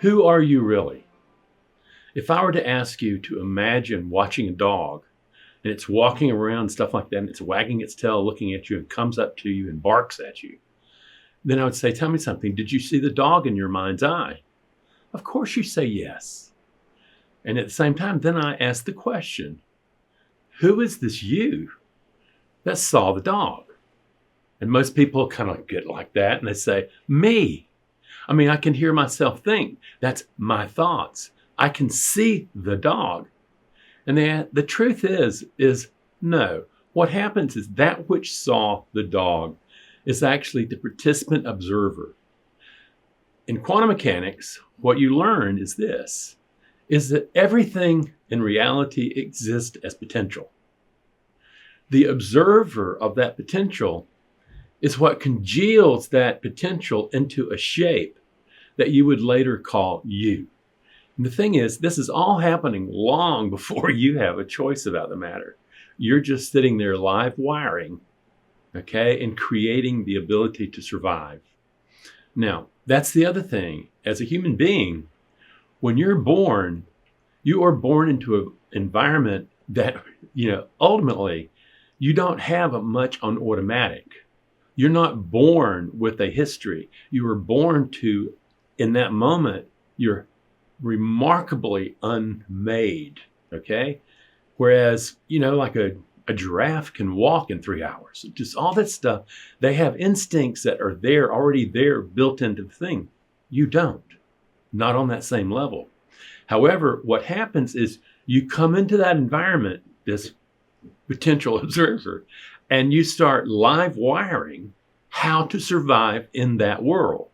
Who are you really? If I were to ask you to imagine watching a dog and it's walking around, stuff like that, and it's wagging its tail, looking at you, and comes up to you and barks at you, then I would say, tell me something. Did you see the dog in your mind's eye? Of course you say yes. And at the same time, then I ask the question, who is this you that saw the dog? And most people kind of get like that and they say, me. I mean, I can hear myself think. That's my thoughts. I can see the dog. And the truth is no. What happens is that which saw the dog is actually the participant observer. In quantum mechanics, what you learn is this, is that everything in reality exists as potential. The observer of that potential is what congeals that potential into a shape that you would later call you. And the thing is, this is all happening long before you have a choice about the matter. You're just sitting there live wiring, okay, and creating the ability to survive. Now, that's the other thing. As a human being, when you're born, you are born into an environment that, ultimately, you don't have much on automatic. You're not born with a history. You were born to, in that moment, you're remarkably unmade, okay? Whereas, like a giraffe can walk in 3 hours. Just all that stuff. They have instincts that are there, already there, built into the thing. You don't. Not on that same level. However, what happens is you come into that environment, this potential observer, and you start live wiring how to survive in that world.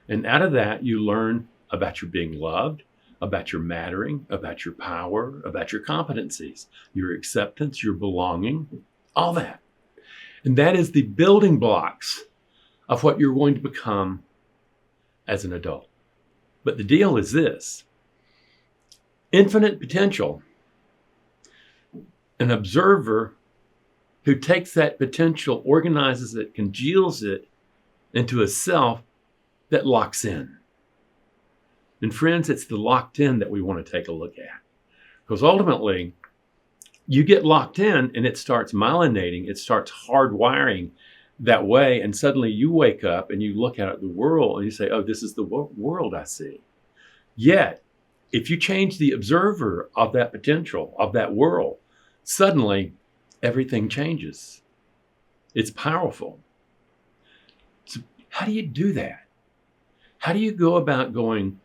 And out of that, you learn about your being loved, about your mattering, about your power, about your competencies, your acceptance, your belonging, all that. And that is the building blocks of what you're going to become as an adult. But the deal is this: infinite potential. An observer who takes that potential, organizes it, congeals it into a self that locks in. And friends, it's the locked in that we want to take a look at. Because ultimately, you get locked in and it starts myelinating, it starts hardwiring that way, and suddenly you wake up and you look at the world and you say, oh, this is the world I see. Yet, if you change the observer of that potential, of that world, suddenly everything changes. It's powerful. So how do you do that? How do you go about going,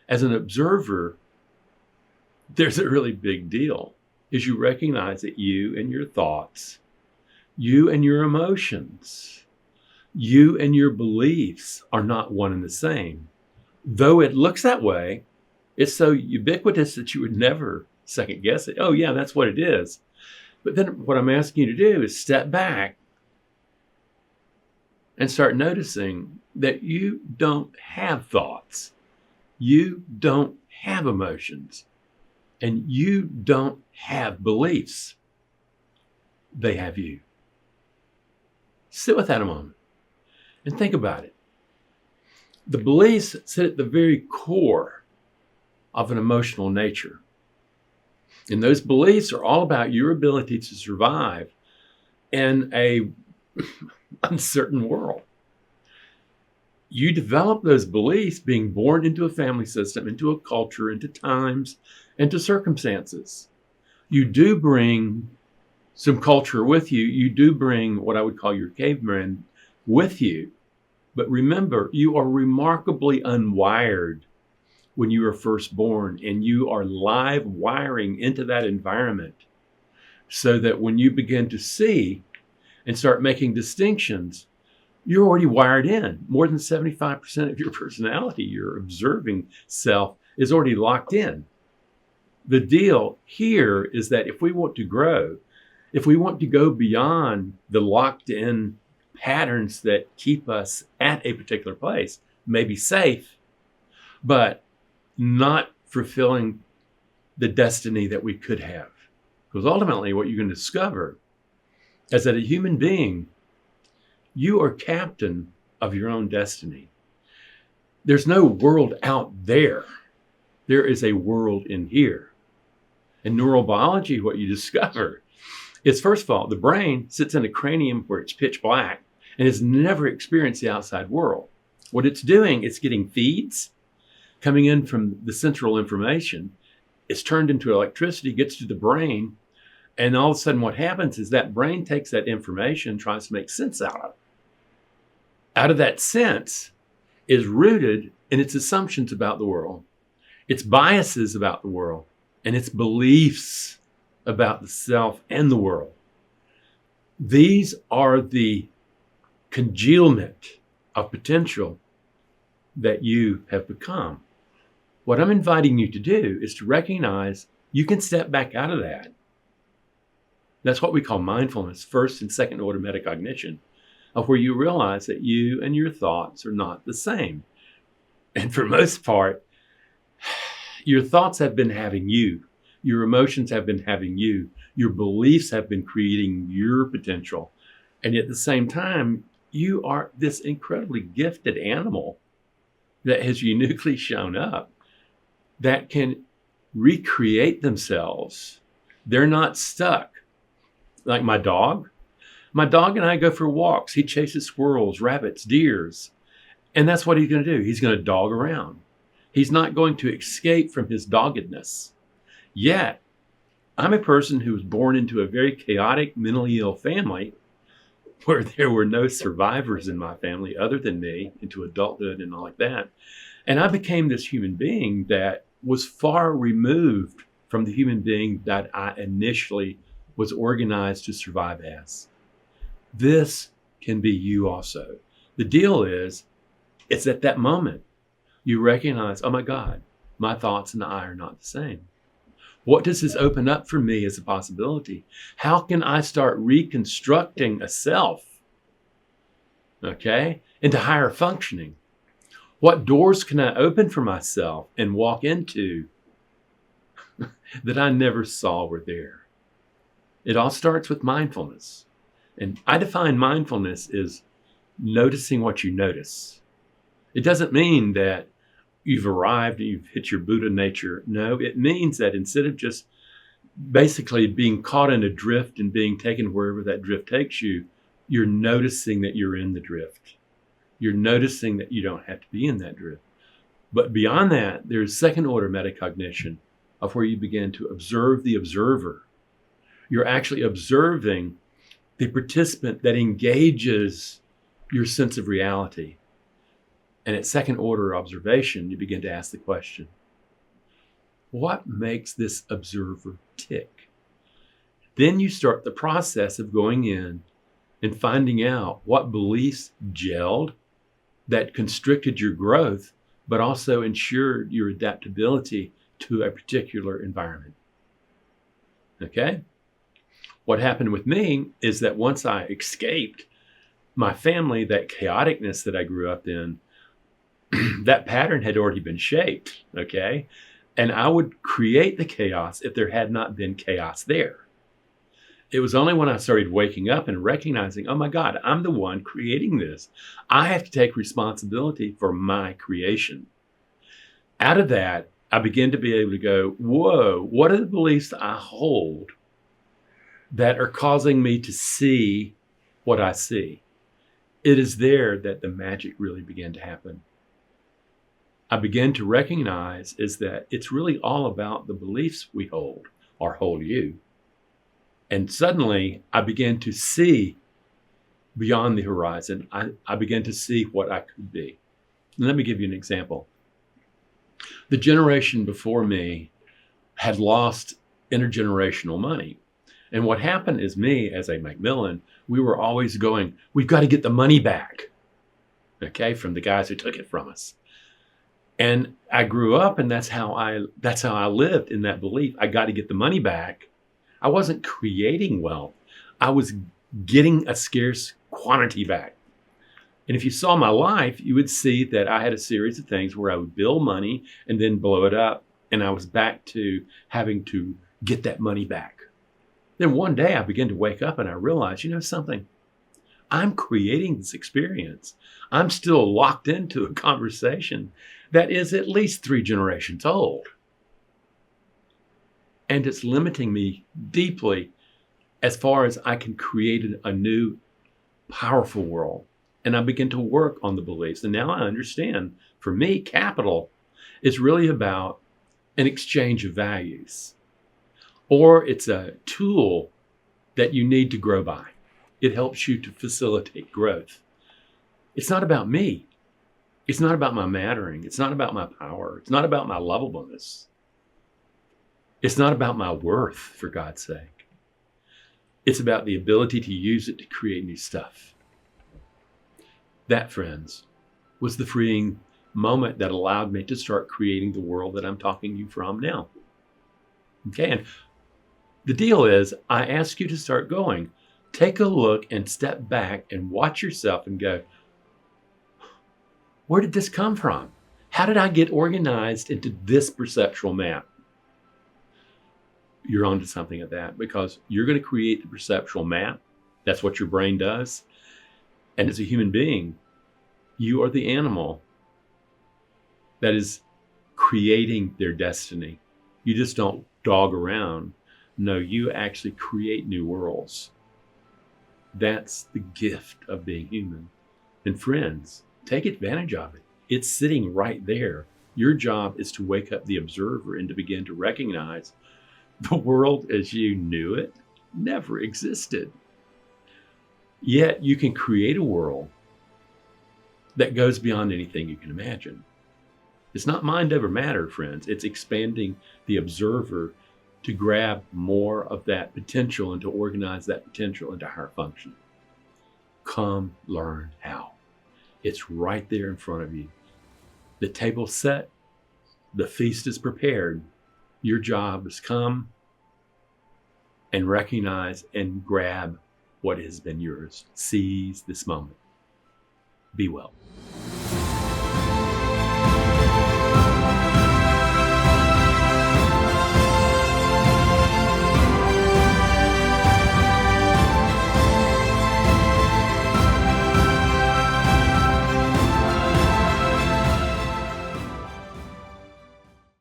as an observer, there's a really big deal, is you recognize that you and your thoughts, you and your emotions, you and your beliefs are not one and the same. Though it looks that way, it's so ubiquitous that you would never second guess it. Oh yeah, that's what it is. But then what I'm asking you to do is step back and start noticing that you don't have thoughts. You don't have emotions. And you don't have beliefs. They have you. Sit with that a moment and think about it. The beliefs sit at the very core of an emotional nature. And those beliefs are all about your ability to survive in a uncertain world. You develop those beliefs being born into a family system, into a culture, into times, into circumstances. You do bring some culture with you. You do bring what I would call your caveman with you. But remember, you are remarkably unwired when you are first born, and you are live wiring into that environment so that when you begin to see and start making distinctions, you're already wired in. More than 75% of your personality, your observing self, is already locked in. The deal here is that if we want to grow, if we want to go beyond the locked in patterns that keep us at a particular place, may be safe, but not fulfilling the destiny that we could have. Because ultimately what you're going to discover is that a human being, you are captain of your own destiny. There's no world out there. There is a world in here. In neurobiology, what you discover is, first of all, the brain sits in a cranium where it's pitch black and has never experienced the outside world. What it's doing is getting feeds coming in from the central information. It's turned into electricity, gets to the brain, and all of a sudden what happens is that brain takes that information, tries to make sense out of it. Out of that sense is rooted in its assumptions about the world, its biases about the world, and its beliefs about the self and the world. These are the congealment of potential that you have become. What I'm inviting you to do is to recognize you can step back out of that. That's what we call mindfulness, first and second order metacognition, of where you realize that you and your thoughts are not the same. And for most part, your thoughts have been having you. Your emotions have been having you. Your beliefs have been creating your potential. And at the same time, you are this incredibly gifted animal that has uniquely shown up that can recreate themselves. They're not stuck. Like my dog. My dog and I go for walks. He chases squirrels, rabbits, deers. And that's what he's going to do. He's going to dog around. He's not going to escape from his doggedness. Yet, I'm a person who was born into a very chaotic, mentally ill family where there were no survivors in my family other than me into adulthood and all like that. And I became this human being that was far removed from the human being that I initially was organized to survive as. This can be you also. The deal is, it's at that moment you recognize, oh my God, my thoughts and I are not the same. What does this open up for me as a possibility? How can I start reconstructing a self, okay, into higher functioning? What doors can I open for myself and walk into that I never saw were there? It all starts with mindfulness. And I define mindfulness as noticing what you notice. It doesn't mean that you've arrived and you've hit your Buddha nature. No, it means that instead of just basically being caught in a drift and being taken wherever that drift takes you, you're noticing that you're in the drift. You're noticing that you don't have to be in that drift. But beyond that, there's second order metacognition of where you begin to observe the observer. You're actually observing the participant that engages your sense of reality. And at second order observation, you begin to ask the question, what makes this observer tick? Then you start the process of going in and finding out what beliefs gelled that constricted your growth, but also ensured your adaptability to a particular environment. Okay? What happened with me is that once I escaped my family, that chaoticness that I grew up in, that pattern had already been shaped, okay? And I would create the chaos if there had not been chaos there. It was only when I started waking up and recognizing, oh my God, I'm the one creating this. I have to take responsibility for my creation. Out of that, I began to be able to go, whoa, what are the beliefs I hold that are causing me to see what I see? It is there that the magic really began to happen. I began to recognize is that it's really all about the beliefs we hold or hold you. And suddenly I began to see beyond the horizon. I began to see what I could be. And let me give you an example. The generation before me had lost intergenerational money. And what happened is me as a Macmillan, we were always going, we've got to get the money back, okay, from the guys who took it from us. And I grew up and that's how I lived in that belief. I got to get the money back. I wasn't creating wealth. I was getting a scarce quantity back. And if you saw my life, you would see that I had a series of things where I would bill money and then blow it up. And I was back to having to get that money back. Then one day I began to wake up and I realized, you know something? I'm creating this experience. I'm still locked into a conversation that is at least 3 generations old. And it's limiting me deeply as far as I can create a new, powerful world. And I begin to work on the beliefs. And now I understand, for me, capital is really about an exchange of values, or it's a tool that you need to grow by. It helps you to facilitate growth. It's not about me. It's not about my mattering. It's not about my power. It's not about my lovableness. It's not about my worth, for God's sake. It's about the ability to use it to create new stuff. That, friends, was the freeing moment that allowed me to start creating the world that I'm talking to you from now. Okay, and the deal is, I ask you to start going. Take a look and step back and watch yourself and go, where did this come from? How did I get organized into this perceptual map? You're onto something at that, because you're going to create the perceptual map. That's what your brain does. And as a human being, you are the animal that is creating their destiny. You just don't dog around. No, you actually create new worlds. That's the gift of being human. And friends, take advantage of it. It's sitting right there. Your job is to wake up the observer and to begin to recognize the world as you knew it never existed. Yet you can create a world that goes beyond anything you can imagine. It's not mind over matter, friends. It's expanding the observer to grab more of that potential and to organize that potential into higher function. Come learn how. It's right there in front of you. The table's set. The feast is prepared. Your job is come and recognize and grab what has been yours. Seize this moment. Be well.